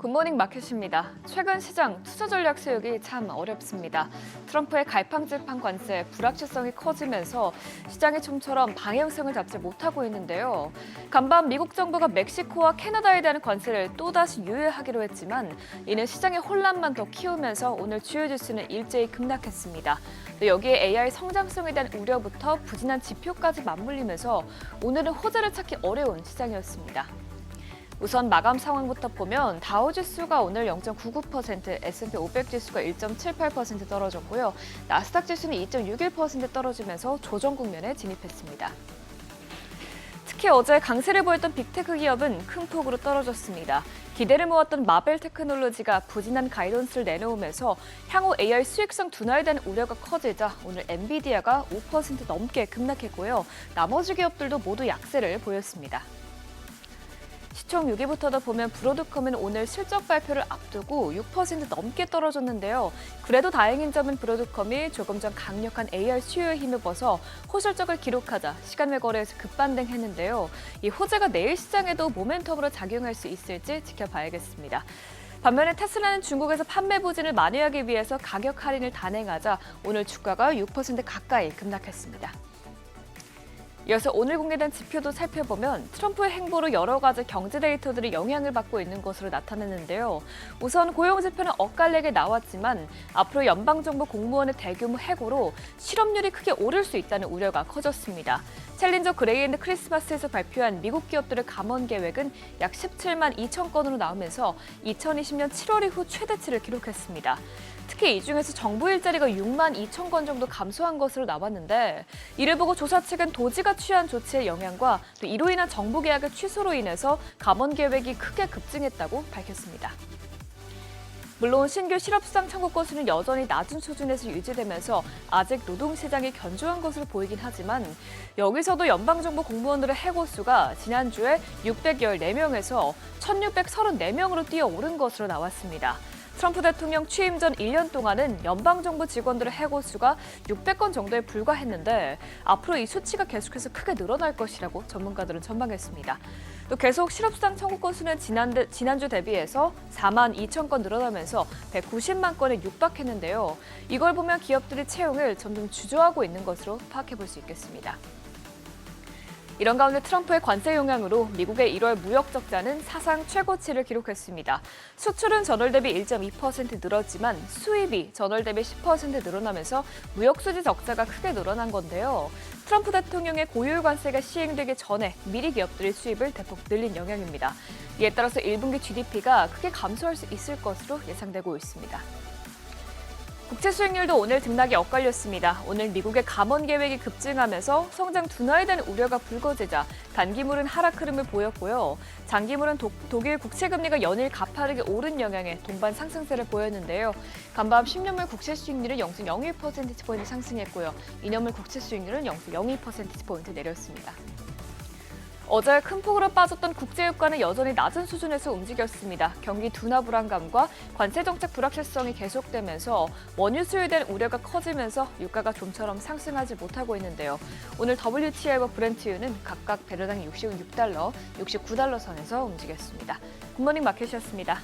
굿모닝 마켓입니다. 최근 시장 투자 전략 세우기 참 어렵습니다. 트럼프의 갈팡질팡 관세 불확실성이 커지면서 시장이 좀처럼 방향성을 잡지 못하고 있는데요. 간밤 미국 정부가 멕시코와 캐나다에 대한 관세를 또다시 유예하기로 했지만 이는 시장의 혼란만 더 키우면서 오늘 주요 지수는 일제히 급락했습니다. 여기에 AI 성장성에 대한 우려부터 부진한 지표까지 맞물리면서 오늘은 호재를 찾기 어려운 시장이었습니다. 우선 마감 상황부터 보면 다우지수가 오늘 0.99%, S&P 500 지수가 1.78% 떨어졌고요. 나스닥 지수는 2.61% 떨어지면서 조정 국면에 진입했습니다. 특히 어제 강세를 보였던 빅테크 기업은 큰 폭으로 떨어졌습니다. 기대를 모았던 마벨 테크놀로지가 부진한 가이던스를 내놓으면서 향후 AI 수익성 둔화에 대한 우려가 커지자 오늘 엔비디아가 5% 넘게 급락했고요. 나머지 기업들도 모두 약세를 보였습니다. 시총 6위부터도 보면 브로드컴은 오늘 실적 발표를 앞두고 6% 넘게 떨어졌는데요. 그래도 다행인 점은 브로드컴이 조금 전 강력한 AR 수요에 힘입어서 호실적을 기록하자 시간외 거래에서 급반등했는데요. 이 호재가 내일 시장에도 모멘텀으로 작용할 수 있을지 지켜봐야겠습니다. 반면에 테슬라는 중국에서 판매 부진을 만회하기 위해서 가격 할인을 단행하자 오늘 주가가 6% 가까이 급락했습니다. 이어서 오늘 공개된 지표도 살펴보면 트럼프의 행보로 여러 가지 경제 데이터들이 영향을 받고 있는 것으로 나타났는데요. 우선 고용 지표는 엇갈리게 나왔지만 앞으로 연방정부 공무원의 대규모 해고로 실업률이 크게 오를 수 있다는 우려가 커졌습니다. 챌린저 그레이앤드 크리스마스에서 발표한 미국 기업들의 감원 계획은 약 17만 2천 건으로 나오면서 2020년 7월 이후 최대치를 기록했습니다. 특히 이 중에서 정부 일자리가 6만 2천 건 정도 감소한 것으로 나왔는데 이를 보고 조사 측은 도지가 취한 조치의 영향과 또 이로 인한 정부 계약의 취소로 인해서 감원 계획이 크게 급증했다고 밝혔습니다. 물론 신규 실업수당 청구 건수는 여전히 낮은 수준에서 유지되면서 아직 노동시장이 견조한 것으로 보이긴 하지만 여기서도 연방정부 공무원들의 해고 수가 지난주에 614명에서 1,634명으로 뛰어오른 것으로 나왔습니다. 트럼프 대통령 취임 전 1년 동안은 연방정부 직원들의 해고 수가 600건 정도에 불과했는데 앞으로 이 수치가 계속해서 크게 늘어날 것이라고 전문가들은 전망했습니다. 또 계속 실업수당 청구 건수는 지난주 대비해서 4만 2천 건 늘어나면서 190만 건에 육박했는데요. 이걸 보면 기업들이 채용을 점점 주저하고 있는 것으로 파악해 볼 수 있겠습니다. 이런 가운데 트럼프의 관세 영향으로 미국의 1월 무역 적자는 사상 최고치를 기록했습니다. 수출은 전월 대비 1.2% 늘었지만 수입이 전월 대비 10% 늘어나면서 무역 수지 적자가 크게 늘어난 건데요. 트럼프 대통령의 고율 관세가 시행되기 전에 미리 기업들이 수입을 대폭 늘린 영향입니다. 이에 따라서 1분기 GDP가 크게 감소할 수 있을 것으로 예상되고 있습니다. 국채 수익률도 오늘 등락이 엇갈렸습니다. 오늘 미국의 감원 계획이 급증하면서 성장 둔화에 대한 우려가 불거지자 단기물은 하락 흐름을 보였고요. 장기물은 독일 국채 금리가 연일 가파르게 오른 영향에 동반 상승세를 보였는데요. 간밤 10년물 국채 수익률은 0.01%포인트 상승했고요. 2년물 국채 수익률은 0.02%포인트 내렸습니다. 어제 큰 폭으로 빠졌던 국제유가는 여전히 낮은 수준에서 움직였습니다. 경기 둔화 불안감과 관세 정책 불확실성이 계속되면서 원유 수요에 대한 우려가 커지면서 유가가 좀처럼 상승하지 못하고 있는데요. 오늘 WTI와 브렌트유는 각각 배럴당 66달러, 69달러 선에서 움직였습니다. 굿모닝 마켓이었습니다.